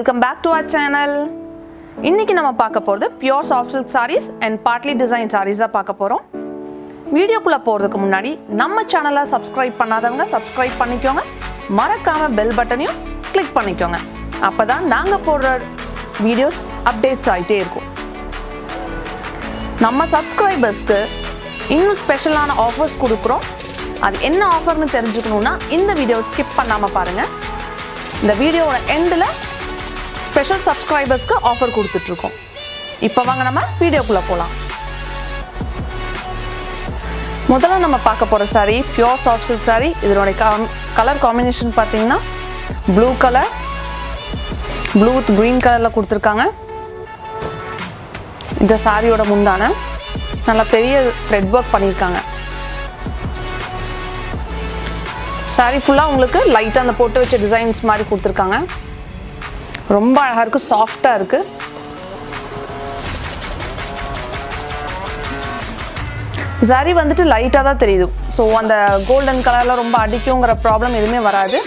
Welcome back to our channel. இன்னைக்கு நம்ம பார்க்க போறது pure soft silk sarees and partly design sarees பார்க்க போறோம். வீடியோக்குள்ள போறதுக்கு முன்னாடி நம்ம சேனலை subscribe பண்ணாதவங்க subscribe பண்ணிக்கோங்க. மறக்காம bell பட்டனையும் click பண்ணிக்கோங்க. அப்பதான் நாங்க போடுற வீடியோஸ் அப்டேட்ஸ் ஆயிட்டே இருக்கும். நம்ம subscribersக்கு இன்னும் ஸ்பெஷலான ஆஃபர்ஸ் கொடுக்குறோம். அது என்ன ஆஃபர்னு தெரிஞ்சுக்கணும்னா இந்த வீடியோ ஸ்கிப் பண்ணாம பாருங்க. இந்த வீடியோவோட எண்ட்ல ஸ்பெஷல் சப்ஸ்கிரைபர்ஸ்க்கு ஆஃபர் கொடுத்துட்டு இருக்கோம். இப்போ வாங்க நம்ம வீடியோக்குள்ள போலாம். முதல்ல நம்ம பார்க்க போற saree pure soft silk saree. இதோட கலர் காம்பினேஷன் பாத்தீங்கன்னா blue colour, blue with green கலர்ல கொடுத்திருக்காங்க. இந்த சாரியோட முந்தான நல்ல பெரிய த்ரெட் வர்க் பண்ணிருக்காங்க. saree ஃபுல்லா உங்களுக்கு லைட்டா அந்த போட்டு வச்ச டிசைன்ஸ் மாதிரி கொடுத்திருக்காங்க. ரொம்ப அழகா இருக்கு, சாஃப்ட்டா இருக்கு. saree வந்துட்டு லைட்டா தான் தெரியுது. சோ அந்த கோல்டன் கலர்ல ரொம்ப அடிக்கும்ங்கற ப்ராப்ளம் எதுமே வராது.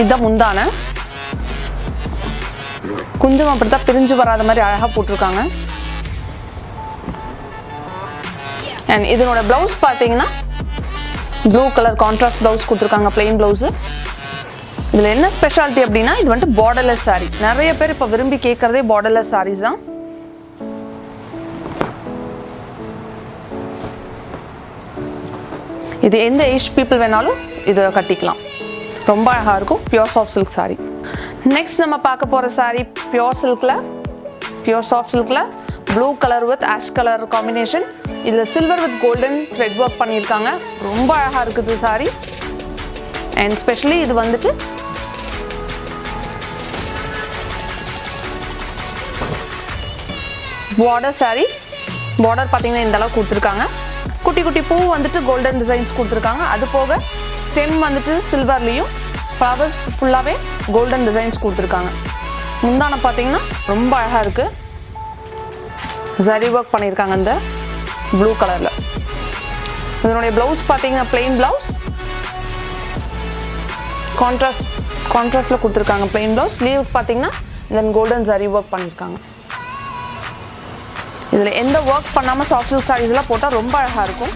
இத முந்தான கொஞ்சம் அப்படியே பிரிஞ்சு வராத மாதிரி அழகா போட்டுருக்காங்க. and இதனோட ப்ளவுஸ் பாத்தீங்கன்னா ப்ளூ கலர் கான்ட்ராஸ்ட் ப்ளவுஸ் கொடுத்திருக்காங்க, plain ப்ளவுஸ். இதுல என்ன ஸ்பெஷாலிட்டி அப்படினா இது வந்து borderless saree. நிறைய பேர் இப்ப விரும்பி கேக்குறதே borderless sarees தான். இது எந்த ஏஜ் பீப்பிள் வேணாலும் இத கட்டிக்கலாம். ரொம்ப அழகா இருக்கும் pure soft silk saree. Next நம்ம பார்க்க போற saree பியூர் சில்க்ல, பியூர் சாஃப்ட் சில்க்ல blue colour with ash colour combination. இதுல silver with golden thread work பண்ணிருக்காங்க. ரொம்ப அழகா இருக்குது saree. and especially இது வந்துட்டு border saree. border பாத்தீங்கன்னா இந்த அளவுக்கு கொடுத்திருக்காங்க. குட்டி குட்டி பூ வந்துட்டு கோல்டன் டிசைன்ஸ் கொடுத்திருக்காங்க. அது போக ஸ்டெம் வந்துட்டு சில்வர்லயும் ஃப்ளவர்ஸ் ஃபுல்லாவே கோல்டன் டிசைன்ஸ் கொடுத்திருக்காங்க. முந்தான பாத்தீங்கன்னா ரொம்ப அழகா இருக்கு. zari work பண்ணிருக்காங்க இந்த ப்ளூ கலர்ல. இதனுடைய ப்ளவுஸ் பாத்தீங்கன்னா plain ப்ளவுஸ், கான்ட்ராஸ்ட்ல கொடுத்திருக்காங்க plain ப்ளவுஸ். ஸ்லீவ் பாத்தீங்கன்னா தென் கோல்டன் zari work பண்ணிருக்காங்க. இதுல எந்த work பண்ணாம சாஃப்ட் சில்க் sareesல போட்டா ரொம்ப அழகா இருக்கும்.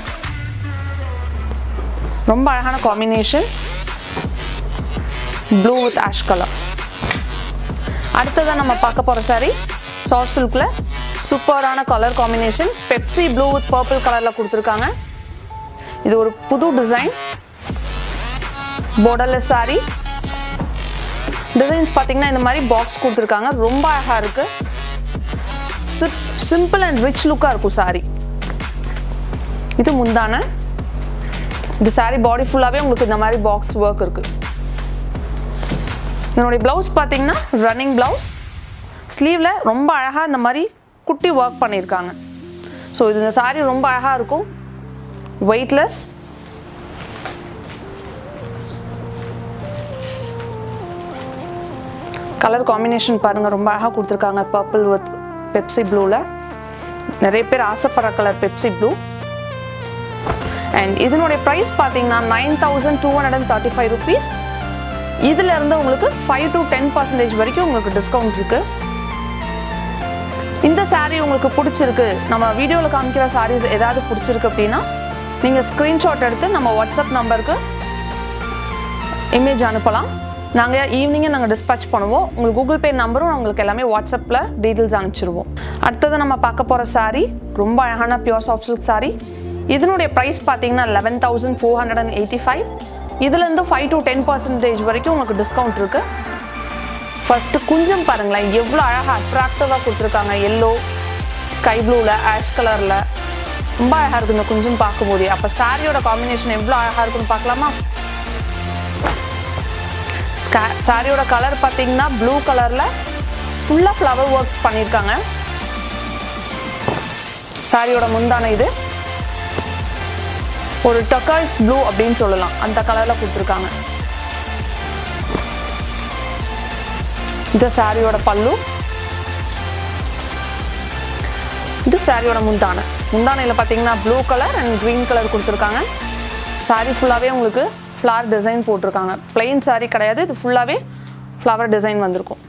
ரொம்ப அழகான combination blue with ash colour. அடுத்ததா நம்ம பார்க்க போற saree சாஃப்ட் சில்க்ல சூப்பரான colour combination Pepsi blue with purple கலர்ல கொடுத்திருக்காங்க. இது ஒரு புது டிசைன் borderless saree. டிசைன்ஸ் பாத்தீங்கன்னா இந்த மாதிரி பாக்ஸ் கொடுத்திருக்காங்க. ரொம்ப அழகா இருக்கு. சிம்பிள் அண்ட் ரிச் லுக்கா இருக்கும் saree. இது முந்தான. இந்த saree பாடி ஃபுல்லாவே உங்களுக்கு இந்த மாதிரி பாக்ஸ் வர்க் இருக்கு. இதனுடைய ப்ளவுஸ் பாத்தீங்கன்னா ரன்னிங் ப்ளவுஸ். ஸ்லீவ்ல ரொம்ப அழகா இந்த மாதிரி குட்டி வர்க் பண்ணிருக்காங்க. சோ இந்த saree ரொம்ப அழகா இருக்கும். வெயிட்லெஸ். கலர் காம்பினேஷன் பாருங்க ரொம்ப அழகா கொடுத்திருக்காங்க. பர்பிள் வித் பெப்சி ப்ளூல. நிறைய பேர் ஆசைப்படுற கலர் பெப்சி ப்ளூ. and இதனுடைய பிரைஸ் பாத்தீங்கன்னா 9235 rupees. இதுல இருந்து உங்களுக்கு 5 to 10% வரைக்கும் உங்களுக்கு டிஸ்கவுண்ட் இருக்கு. இந்த saree உங்களுக்கு பிடிச்சிருக்கு, நம்ம வீடியோல காமிக்கிற sarees ஏதாவது பிடிச்சிருக்கு அப்படினா நீங்க ஸ்கிரீன்ஷாட் எடுத்து நம்ம வாட்ஸ்அப் நம்பருக்கு இமேஜ் அனுப்பலாம். நாங்க ஈவினிங் நாங்க டிஸ்பாட்ச் பண்ணுவோம். உங்க கூகுள் பே நம்பரும் உங்களுக்கு எல்லாமே வாட்ஸ்அப்ல டீடைல்ஸ் அனுப்பிச்சிடுவோம். அடுத்து நம்ம பார்க்க போற saree ரொம்ப அழகான பியூர் சாஃப்ட் சில்க் saree. இதனுடைய பிரைஸ் பாத்தீங்கன்னா 11485. இதுல இருந்து 5 to 10% வரைக்கும் உங்களுக்கு டிஸ்கவுண்ட் இருக்கு. ஃபர்ஸ்ட் குஞ்சம் பாருங்களேன், எவ்வளவு அழகா அட்ராக்டிவா கொடுத்திருக்காங்க. yellow, sky blueல, ash கலர்ல ரொம்ப அழகா இருக்கு இந்த குஞ்சம் பார்க்கும்போது. அப்ப சாரியோட காம்பினேஷன் எவ்வளவு அழகா இருக்குன்னு பார்க்கலாமா? சாரியோட கலர் பாத்தீங்கன்னா ப்ளூ கலர்ல ஃபுல்லா ஃப்ளவர் வர்க்ஸ் பண்ணிருக்காங்க. சாரியோட முந்தான இது ஒரு டர்காய்ஸ் ப்ளூ அப்படின்னு சொல்லலாம், அந்த கலர்ல கொடுத்திருக்காங்க. இது சாரியோட பல்லு. இது சாரியோட முந்தான. முந்தானையில பாத்தீங்கன்னா blue colour and green colour கொடுத்திருக்காங்க. சாரி ஃபுல்லாவே உங்களுக்கு ஃப்ளவர் டிசைன் போட்டிருக்காங்க. plain saree கிடையாது, இது ஃபுல்லாவே ஃப்ளவர் டிசைன் வந்திருக்கும்.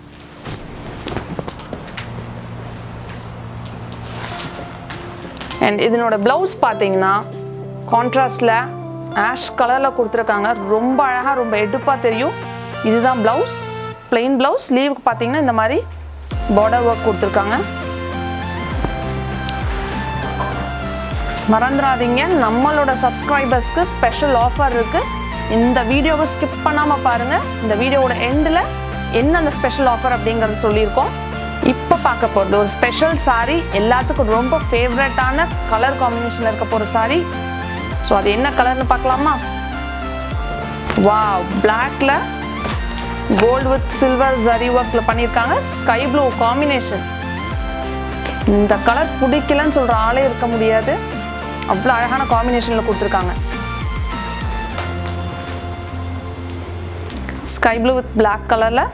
அண்ட் இதனோட ப்ளவுஸ் பார்த்தீங்கன்னா கான்ட்ராஸ்டில் ஆஷ் கலரில் கொடுத்துருக்காங்க. ரொம்ப அழகாக ரொம்ப எடுப்பாக தெரியும். இதுதான் ப்ளவுஸ், பிளெயின் ப்ளவுஸ். ஸ்லீவுக்கு பார்த்தீங்கன்னா இந்த மாதிரி பார்டர் ஒர்க் கொடுத்துருக்காங்க. மறந்துடாதீங்க, நம்மளோட சப்ஸ்கிரைபர்ஸ்க்கு ஸ்பெஷல் ஆஃபர் இருக்குது. இந்த வீடியோவை ஸ்கிப் பண்ணாமல் பாருங்கள். இந்த வீடியோவோட எண்டில் என்ன அந்த ஸ்பெஷல் ஆஃபர் அப்படிங்கிறத சொல்லியிருக்கோம். இப்போ பார்க்க போகிறது ஒரு ஸ்பெஷல் சாரீ, எல்லாத்துக்கும் ரொம்ப ஃபேவரட்டான கலர் காம்பினேஷனில் இருக்க போகிற சாரீ. ஸோ அது என்ன கலர்னு பார்க்கலாமா? வாவ், பிளாக்ல கோல்டு வித் சில்வர் ஜரி ஒர்க்கில் பண்ணியிருக்காங்க. Sky blue combination. இந்த கலர் பிடிக்கலன்னு சொல்கிற ஆளே இருக்க முடியாது, அவ்வளோ அழகான காம்பினேஷனில் கொடுத்துருக்காங்க. ஸ்கை ப்ளூ வித் பிளாக் கலரில்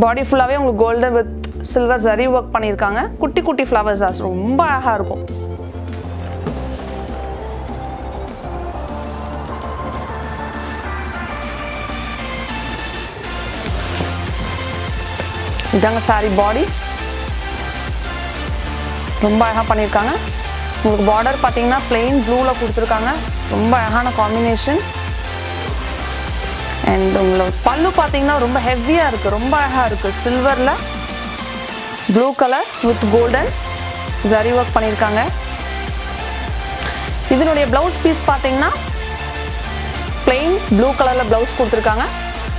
பாடி ஃபுல்லாகவே உங்களுக்கு golden with silver zari work பண்ணியிருக்காங்க. குட்டி குட்டி ஃப்ளவர்ஸ் ரொம்ப அழகாக இருக்கும். இதாங்க சாரி பாடி, ரொம்ப அழகாக பண்ணியிருக்காங்க. உங்களுக்கு பார்டர் பார்த்தீங்கன்னா பிளெயின் ப்ளூவில் கொடுத்துருக்காங்க. ரொம்ப அழகான காம்பினேஷன். அண்ட் உங்களோட பல்லு பார்த்தீங்கன்னா ரொம்ப ஹெவியாக இருக்குது, ரொம்ப அழகாக இருக்குது. சில்வரில் blue colour with golden zari work பண்ணியிருக்காங்க. இதனுடைய ப்ளவுஸ் பீஸ் பார்த்தீங்கன்னா பிளெயின் ப்ளூ கலரில் ப்ளவுஸ் கொடுத்துருக்காங்க.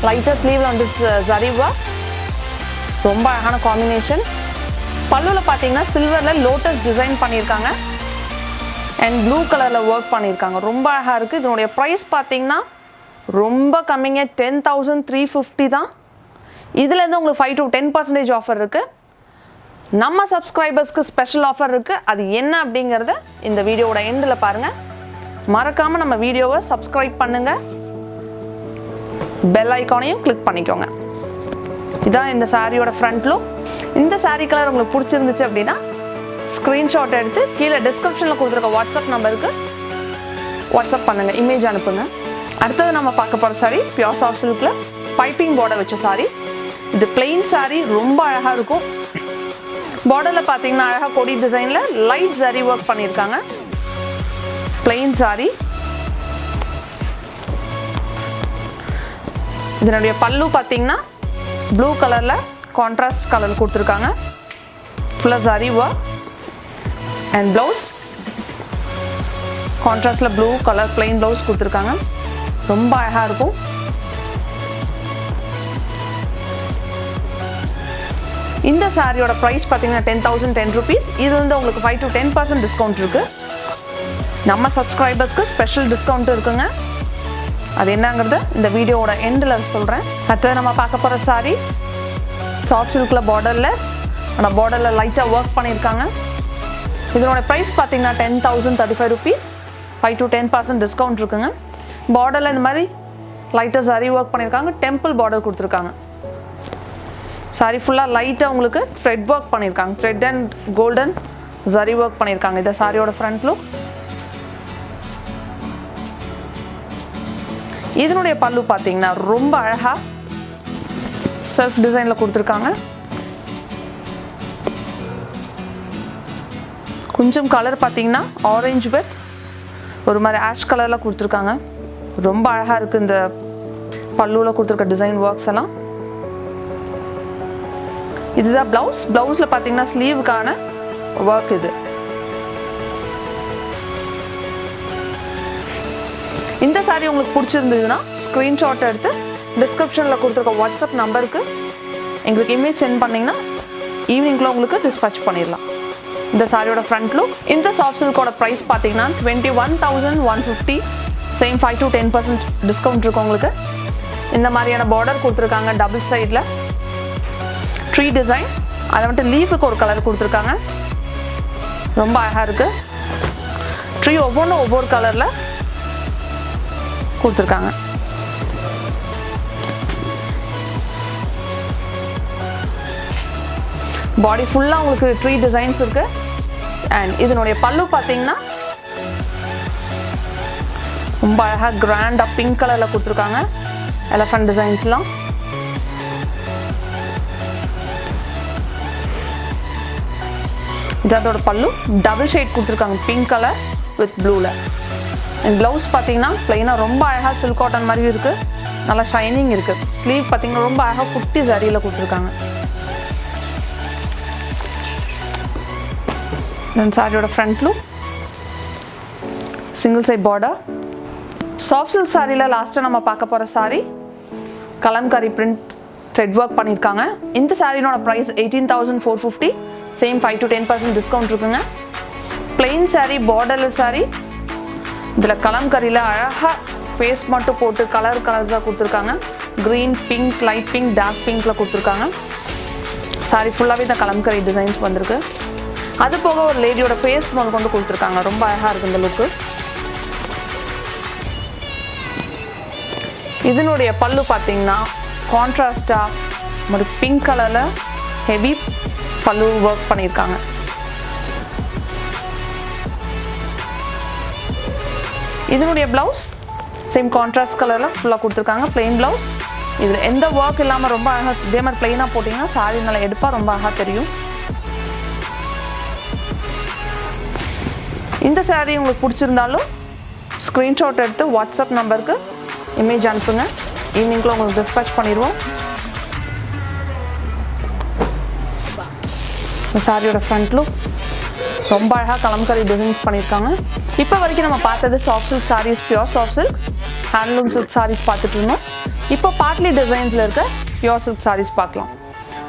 லைட்டர் ஸ்லீவில் வந்து ஜரி ஒர்க், ரொம்ப அழகான காம்பினேஷன். பல்லுவில் பார்த்தீங்கன்னா சில்வரில் லோட்டஸ் டிசைன் பண்ணியிருக்காங்க. அண்ட் ப்ளூ கலரில் ஒர்க் பண்ணியிருக்காங்க. ரொம்ப அழகாக இருக்குது. இதனுடைய ப்ரைஸ் பார்த்தீங்கன்னா ரொம்ப கம்மிங்க, 10,350 தான். இதுலேருந்து உங்களுக்கு 5 to 10% ஆஃபர் இருக்குது. நம்ம சப்ஸ்கிரைபர்ஸ்க்கு ஸ்பெஷல் ஆஃபர் இருக்குது. அது என்ன அப்படிங்கிறத இந்த வீடியோவோட எண்டில் பாருங்கள். மறக்காமல் நம்ம வீடியோவை சப்ஸ்கிரைப் பண்ணுங்கள், பெல் ஐக்கானையும் கிளிக் பண்ணிக்கோங்க. இதான் இந்த சாரியோட ஃப்ரண்ட் லுக். இந்த சாரீ கலர் உங்களுக்கு பிடிச்சிருந்துச்சு அப்படின்னா ஸ்க்ரீன்ஷாட் எடுத்து கீழே டிஸ்கிரிப்ஷனில் கொடுத்துருக்க வாட்ஸ்அப் நம்பருக்கு வாட்ஸ்அப் பண்ணுங்கள், இமேஜ் அனுப்புங்க. அடுத்தது நம்ம பார்க்க போகிற சாரி பியூர் சாஃப்ட் சில்கில் பைப்பிங் பார்டர் வச்ச சாரி. இது பிளெயின் சாரி, ரொம்ப அழகாக இருக்கும். பார்டரில் பார்த்தீங்கன்னா அழகாக கொடி டிசைனில் லைட் ஜரி ஒர்க் பண்ணியிருக்காங்க. பிளெயின் சாரி. இதனுடைய பல்லு பார்த்தீங்கன்னா ப்ளூ கலரில் கான்ட்ராஸ்ட் கலர் கொடுத்துருக்காங்க. ஃபுல்லாக ஜரி ஒர்க். அண்ட் ப்ளவுஸ் கான்ட்ராஸ்டில் ப்ளூ கலர் பிளெயின் ப்ளவுஸ் கொடுத்துருக்காங்க. ரொம்ப அழகாக இருக்கும். இந்த சாரியோட ப்ரைஸ் பார்த்தீங்கன்னா 10,010 rupees. இது வந்து உங்களுக்கு 5 to 10% டிஸ்கவுண்ட் இருக்குது. நம்ம சப்ஸ்கிரைபர்ஸ்க்கு ஸ்பெஷல் டிஸ்கவுண்ட் இருக்குங்க. அது என்னங்கிறது இந்த வீடியோவோட எண்டில் சொல்கிறேன். அடுத்தது நம்ம பார்க்க போகிற சாரி சாஃப்ட் சில்கில் பார்டர்லெஸ், ஆனால் பார்டரில் லைட்டாக ஒர்க் பண்ணியிருக்காங்க. இதனோட ப்ரைஸ் பார்த்தீங்கன்னா 10,035 rupees. 5 to 10% டிஸ்கவுண்ட் இருக்குங்க. பார்டரில் இந்த மாதிரி லைட்டாக ஜரி ஒர்க் பண்ணியிருக்காங்க. டெம்பிள் பார்டர் கொடுத்துருக்காங்க. சாரி ஃபுல்லாக லைட்டாக உங்களுக்கு த்ரெட் ஒர்க் பண்ணியிருக்காங்க. Thread and golden zari work பண்ணியிருக்காங்க. இந்த சாரியோட ஃப்ரண்ட் லுக். இதனுடைய பல்லு பார்த்தீங்கன்னா ரொம்ப அழகாக செல்ஃப் டிசைனில் கொடுத்துருக்காங்க. கொஞ்சம் கலர் பார்த்தீங்கன்னா ஆரஞ்சு வித் ஒரு மாதிரி ஆஷ் கலரில் கொடுத்துருக்காங்க. ரொம்ப அழகாக இருக்குது இந்த பல்லுவில் கொடுத்துருக்க டிசைன் ஒர்க்ஸ் எல்லாம். இதுதான் ப்ளவுஸ். ப்ளவுஸில் பார்த்தீங்கன்னா ஸ்லீவுக்கான ஒர்க் இது. இந்த சாரி உங்களுக்கு பிடிச்சிருந்ததுன்னா ஸ்க்ரீன்ஷாட் எடுத்து டிஸ்கிரிப்ஷனில் கொடுத்துருக்க வாட்ஸ்அப் நம்பருக்கு எங்களுக்கு இமேஜ் சென்ட் பண்ணிங்கன்னா ஈவினிங்குள்ளே உங்களுக்கு டிஸ்பேச் பண்ணிடலாம். இந்த சாரியோட ஃப்ரண்ட் லுக். இந்த சாஃப்ட் சில்கோட ப்ரைஸ் பார்த்தீங்கன்னா 21,150. சேம் 5 to 10% டிஸ்கவுண்ட் இருக்கும் உங்களுக்கு. இந்த மாதிரியான பார்டர் கொடுத்துருக்காங்க. டபுள் சைடில் ட்ரீ டிசைன், அதை வந்துட்டு லீஃபுக்கு ஒரு கலர் கொடுத்துருக்காங்க. ரொம்ப அழகாக இருக்குது. ட்ரீ ஒவ்வொன்றும் ஒவ்வொரு கலரில் கொடுத்துருக்காங்க. பாடி ஃபுல்லாக உங்களுக்கு ட்ரீ டிசைன்ஸ் இருக்குது. அண்ட் இதனுடைய பல்லு பார்த்தீங்கன்னா ரொம்ப அழகாக கிராண்டாக பிங்க் கலரில் கொடுத்துருக்காங்க. எலஃபண்ட் டிசைன்ஸ்லாம். இது அதோட பல்லு டபுள் ஷேட் கொடுத்துருக்காங்க பிங்க் கலர் வித் ப்ளூவில். அண்ட் ப்ளவுஸ் பார்த்தீங்கன்னா ப்ளைனாக ரொம்ப அழகாக சில்க் காட்டன் மாதிரி இருக்குது, நல்லா ஷைனிங் இருக்குது. ஸ்லீவ் பார்த்தீங்கன்னா ரொம்ப அழகாக குட்டி சரியில் கொடுத்துருக்காங்க. தென் சாரியோட front look single side border. Soft silk சாரியில் லாஸ்ட்டாக நம்ம பார்க்க போகிற sari Kalamkari print thread work பண்ணியிருக்காங்க. இந்த சாரியோட ப்ரைஸ் 18,450. சேம் 5 to 10% டிஸ்கவுண்ட் இருக்குங்க. Plain sari, borderless sari. இதில் கலம்கரியில் அழகாக ஃபேஸ் மட்டும் போட்டு கலர்ஸாக கொடுத்துருக்காங்க. Green, pink, light pink, dark பிங்க்கில் கொடுத்துருக்காங்க. சாரி ஃபுல்லாகவே இந்த கலம்கரி டிசைன்ஸ் வந்திருக்கு. அது போக ஒரு லேடியோட ஃபேஸ் முதல் கொண்டு கொடுத்துருக்காங்க. ரொம்ப அழகாக இருக்குது இந்த லுக்கு. இதனுடைய பல்லு பார்த்தீங்கன்னா கான்ட்ராஸ்டாக ஒரு பிங்க் கலரில் ஹெவி பல்லு ஒர்க் பண்ணியிருக்காங்க. இதனுடைய ப்ளவுஸ் சேம் கான்ட்ராஸ்ட் கலரில் ஃபுல்லாக கொடுத்துருக்காங்க. Plain blouse. இதில் எந்த ஒர்க் இல்லாமல் ரொம்ப அழகாக இதே மாதிரி பிளெயினாக போட்டிங்கன்னா சாரி நல்லா எடுப்பாக ரொம்ப அழகாக தெரியும். இந்த சாரி உங்களுக்கு பிடிச்சிருந்தாலும் ஸ்க்ரீன்ஷாட் எடுத்து வாட்ஸ்அப் நம்பருக்கு இமேஜ் அனுப்புங்க. ஈவினிங்கில் உங்களுக்கு டிஸ்பேச் பண்ணிடுவோம். சாரியோட ஃப்ரண்ட் லுக் ரொம்ப அழகாக கலம்கரி டிசைன்ஸ் பண்ணியிருக்காங்க. இப்போ வரைக்கும் நம்ம பார்த்தது soft silk saris, pure soft silk, handloom silk saris பார்த்துட்டு இருந்தோம். இப்போ பார்ட்லி டிசைன்ஸில் இருக்க பியூர் சில்க் சாரீஸ் பார்க்கலாம்.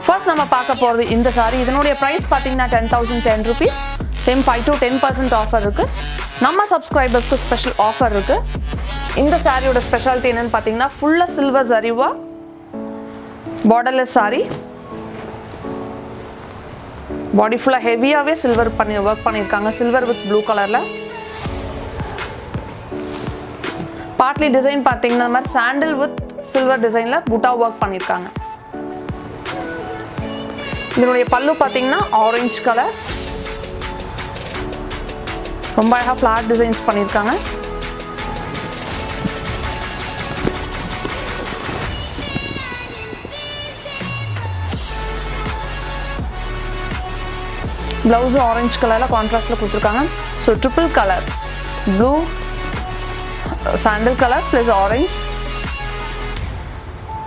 ஃபர்ஸ்ட் நம்ம பார்க்க போகிறது இந்த சாரி. இதனுடைய ப்ரைஸ் பார்த்தீங்கன்னா 10,010 rupees. சேம் 5 to 10% ஆஃபர் இருக்குது. நம்ம சப்ஸ்கிரைபர்ஸ்க்கு ஸ்பெஷல் ஆஃபர் இருக்குது. இந்த சாரியோட ஸ்பெஷாலிட்டி என்னென்னு பார்த்தீங்கன்னா ஃபுல்லாக சில்வர் ஜரிவா பார்டர்லெஸ் சாரி. பாடி ஃபுல்லாக ஹெவியாகவே சில்வர் ஒர்க் பண்ணியிருக்காங்க. சில்வர் வித் ப்ளூ கலரில். பார்ட்லி டிசைன் பார்த்தீங்கன்னா இந்த மாதிரி சாண்டில் வித் சில்வர் டிசைனில் புட்டா ஒர்க் பண்ணியிருக்காங்க. இதனுடைய பல்லு பார்த்தீங்கன்னா ஆரஞ்சு கலர். ரொம்ப அழகாக ஃப்ளார் டிசைன்ஸ் பண்ணியிருக்காங்க. ப்ளவுஸும் ஆரஞ்சு கலரில் கான்ட்ராஸ்டில் கொடுத்துருக்காங்க. ஸோ ட்ரிபிள் கலர், ப்ளூ, சாண்டில் கலர் ப்ளஸ் ஆரஞ்ச்.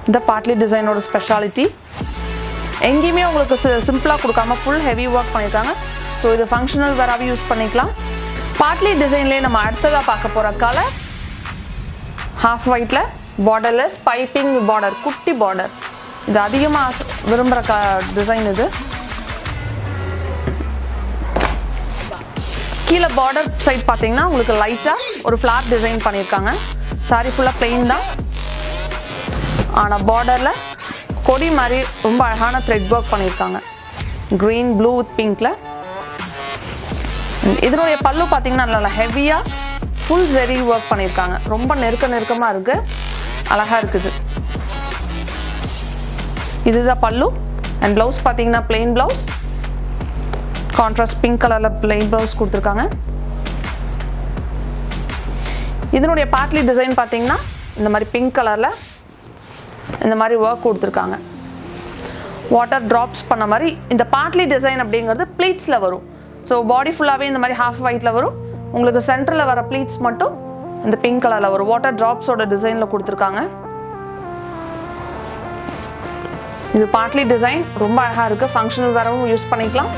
இந்த பார்ட்லி டிசைனோட ஸ்பெஷாலிட்டி. எங்கேயுமே உங்களுக்கு சிம்பிளாக கொடுக்காம ஃபுல் ஹெவி ஒர்க் பண்ணியிருக்காங்க. ஸோ இது ஃபங்க்ஷனல் வேறாவே யூஸ் பண்ணிக்கலாம். பார்ட்லி டிசைன்லேயே நம்ம அடுத்ததாக பார்க்க போகிற கலர் ஹாஃப் ஒயிட்டில் பார்டர்லெஸ் பைப்பிங் பார்டர், குட்டி பார்டர். இது அதிகமாக விரும்புகிற டிசைன் இது. கீழே பார்டர் சைட் பார்த்தீங்கன்னா உங்களுக்கு லைட்டாக ஒரு ஃப்ளார் டிசைன் பண்ணியிருக்காங்க. சாரி ஃபுல்லாக பிளெயின் தான், ஆனால் பார்டரில் கொடி மாதிரி ரொம்ப அழகான த்ரெட் ஒர்க் பண்ணியிருக்காங்க. க்ரீன், ப்ளூ வித் பிங்க்கில். இதனுடைய பல்லு பார்த்தீங்கன்னா நல்லா ஹெவியாக ஃபுல் ஜெரி ஒர்க் பண்ணியிருக்காங்க. ரொம்ப நெருக்கமாக இருக்குது, அழகாக இருக்குது. இதுதான் பல்லு. அண்ட் ப்ளவுஸ் பார்த்தீங்கன்னா பிளெயின் ப்ளவுஸ், கான்ட்ராஸ்ட் பிங்க் கலரில் பிளெயின் ப்ளவுஸ் கொடுத்துருக்காங்க. இதனுடைய பார்ட்லி டிசைன் பார்த்தீங்கன்னா இந்த மாதிரி பிங்க் கலரில் இந்த மாதிரி ஒர்க் கொடுத்துருக்காங்க. வாட்டர் ட்ராப்ஸ் பண்ண மாதிரி. இந்த பார்ட்லி டிசைன் அப்படிங்கிறது ப்ளீட்ஸில் வரும். ஸோ பாடி ஃபுல்லாகவே இந்த மாதிரி ஹாஃப் ஒயிட்டில் வரும். உங்களுக்கு சென்டரில் வர ப்ளீட்ஸ் மட்டும் இந்த பிங்க் கலரில் வரும். வாட்டர் ட்ராப்ஸோட டிசைனில் கொடுத்துருக்காங்க. இது பார்ட்லி டிசைன் ரொம்ப அழகாக இருக்குது. ஃபங்க்ஷனல் வேறவும் யூஸ் பண்ணிக்கலாம்.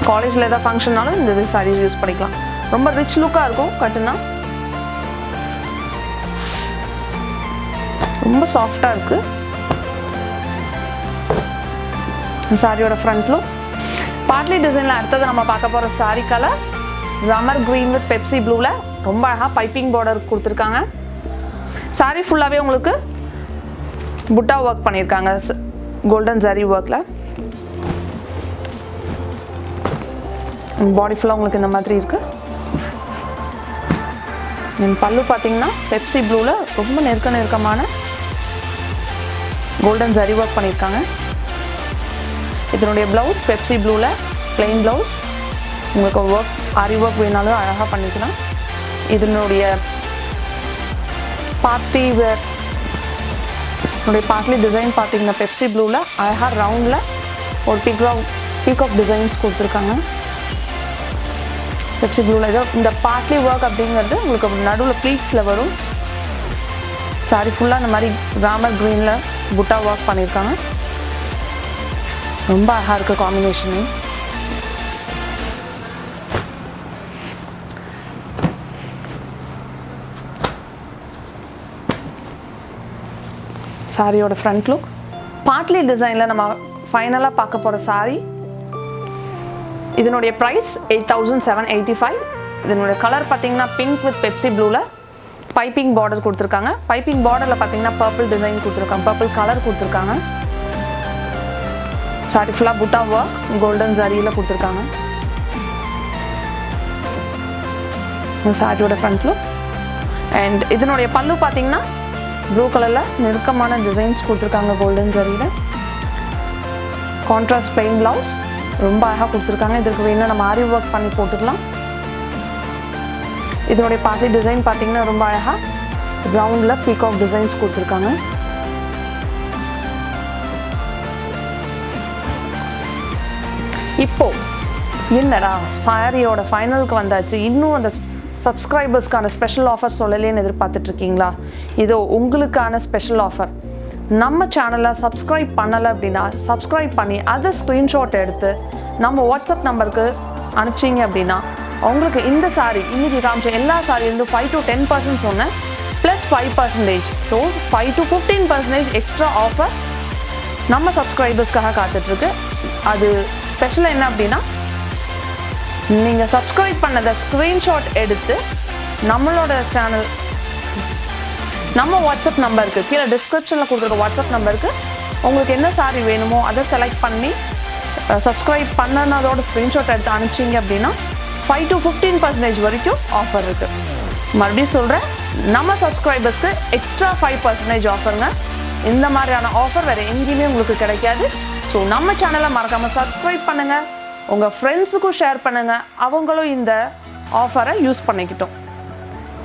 காலேஜில் எதாவது ஃபங்க்ஷன்னாலும் இந்த சாரீ யூஸ் பண்ணிக்கலாம். ரொம்ப ரிச் லுக்காக இருக்கும். கட்டுனா ரொம்ப சாஃப்டாக இருக்குது. சாரியோட ஃப்ரண்ட் லுக். பார்ட்லி டிசைனில் அடுத்தது நம்ம பார்க்க போகிற சாரி கலர் ரமர் க்ரீன் வித் பெப்சி ப்ளூவில் ரொம்ப அழகாக பைப்பிங் பார்டர் கொடுத்துருக்காங்க. சாரி ஃபுல்லாகவே உங்களுக்கு புட்டா ஒர்க் பண்ணியிருக்காங்க கோல்டன் ஜரி ஒர்க்கில். பாடி ஃபுல்லாக உங்களுக்கு இந்த மாதிரி இருக்குது. பல்லு பார்த்தீங்கன்னா பெப்சி ப்ளூவில் ரொம்ப நெருக்கமான கோல்டன் ஜரி ஒர்க் பண்ணியிருக்காங்க. இதனுடைய ப்ளவுஸ் பெப்சி ப்ளூவில் பிளெயின் ப்ளவுஸ். உங்களுக்கு ஒர்க் ஆரி ஒர்க் வேணாலும் அழகாக பண்ணிக்கலாம். இதனுடைய பார்ட்டி வேர் பார்ட்லி டிசைன் பார்த்தீங்கன்னா பெப்சி ப்ளூவில் அழகாக ரவுண்டில் ஒரு பீகாக் டிசைன்ஸ் கொடுத்துருக்காங்க. பெப்சி ப்ளூவில் ஏதோ இந்த பார்ட்லி ஒர்க் அப்படிங்கிறது உங்களுக்கு நடுவில் ப்ளீட்ஸில் வரும். சாரி ஃபுல்லாக இந்த மாதிரி ராமர் க்ரீனில் புட்டா ஒர்க் பண்ணியிருக்காங்க. ரொம்ப அழகாக இருக்குது காம்பினேஷனு. சாரியோட ஃப்ரண்ட் லுக். பார்ட்லி டிசைனில் நம்ம ஃபைனலாக பார்க்க போகிற சாரி. இதனுடைய ப்ரைஸ் 8785. இதனுடைய கலர் பார்த்தீங்கன்னா பிங்க் வித் பெப்சி ப்ளூவில் பைப்பிங் பார்டர் கொடுத்துருக்காங்க. பைப்பிங் பார்டரில் பார்த்தீங்கன்னா பர்பிள் டிசைன் கொடுத்துருக்காங்க, பர்பிள் கலர் கொடுத்துருக்காங்க. சாரி ஃபுல்லாக புட்டா ஒர்க் கோல்டன் ஜரியில் கொடுத்துருக்காங்க. சாரியோட ஃப்ரண்ட் லுக். அண்ட் இதனுடைய பல்லு பார்த்தீங்கன்னா ப்ளூ கலரில் நெருக்கமான டிசைன்ஸ் கொடுத்துருக்காங்க கோல்டன் ஜரியில். கான்ட்ராஸ்ட் பிளெயின் ப்ளவுஸ் ரொம்ப அழகாக கொடுத்துருக்காங்க. இதற்கு வேணும் நம்ம ஆரி ஒர்க் பண்ணி போட்டுக்கலாம். இதனுடைய பார்ட்டி டிசைன் பார்த்தீங்கன்னா ரொம்ப அழகாக ரவுண்டில் பீகாக் டிசைன்ஸ் கொடுத்துருக்காங்க. இப்போ என்னடா சாரியோட ஃபைனலுக்கு வந்தாச்சு, இன்னும் அந்த சப்ஸ்கிரைபர்ஸ்க்கான ஸ்பெஷல் ஆஃபர் சொல்லலேன்னு எதிர்பார்த்துட்ருக்கீங்களா? இதோ உங்களுக்கான ஸ்பெஷல் ஆஃபர். நம்ம சேனலை சப்ஸ்கிரைப் பண்ணலை அப்படின்னா சப்ஸ்கிரைப் பண்ணி அதை ஸ்க்ரீன்ஷாட் எடுத்து நம்ம வாட்ஸ்அப் நம்பருக்கு அனுப்பிச்சிங்க அப்படின்னா உங்களுக்கு இந்த சாரி இன்றைக்கி காமிச்ச எல்லா சாரியிலேருந்து 5 to 10% சொன்னேன், plus 5%. So 5 to 15% extra offer நம்ம சப்ஸ்கிரைபர்ஸ்க்காக காத்துட்ருக்கு. அது ஸ்பெஷல் என்ன அப்படின்னா, நீங்கள் சப்ஸ்கிரைப் பண்ணதை ஸ்க்ரீன்ஷாட் எடுத்து நம்மளோட சேனல் நம்ம வாட்ஸ்அப் நம்பருக்கு கீழே டிஸ்கிரிப்ஷனில் கொடுத்துருக்க வாட்ஸ்அப் நம்பருக்கு உங்களுக்கு என்ன சாரி வேணுமோ அதை செலக்ட் பண்ணி சப்ஸ்கிரைப் பண்ணனதோட ஸ்க்ரீன்ஷாட் எடுத்து அனுப்பிச்சிங்க அப்படின்னா 5 to 15% வரைக்கும் ஆஃபர் இருக்குது. மறுபடியும் சொல்கிறேன், நம்ம சப்ஸ்கிரைபர்ஸ்க்கு எக்ஸ்ட்ரா 5% ஆஃபருங்க. இந்த மாதிரியான ஆஃபர் வேறு எங்கேயுமே உங்களுக்கு கிடைக்காது. ஸோ நம்ம சேனலை மறக்காமல் சப்ஸ்கிரைப் பண்ணுங்கள், உங்கள் ஃப்ரெண்ட்ஸுக்கும் ஷேர் பண்ணுங்கள், அவங்களும் இந்த ஆஃபரை யூஸ் பண்ணிக்கிட்டோம்.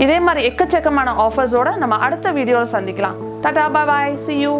இதே மாதிரி எக்கச்சக்கமான ஆஃபர்ஸோடு நம்ம அடுத்த வீடியோவில் சந்திக்கலாம். டாடா, பாய், see you.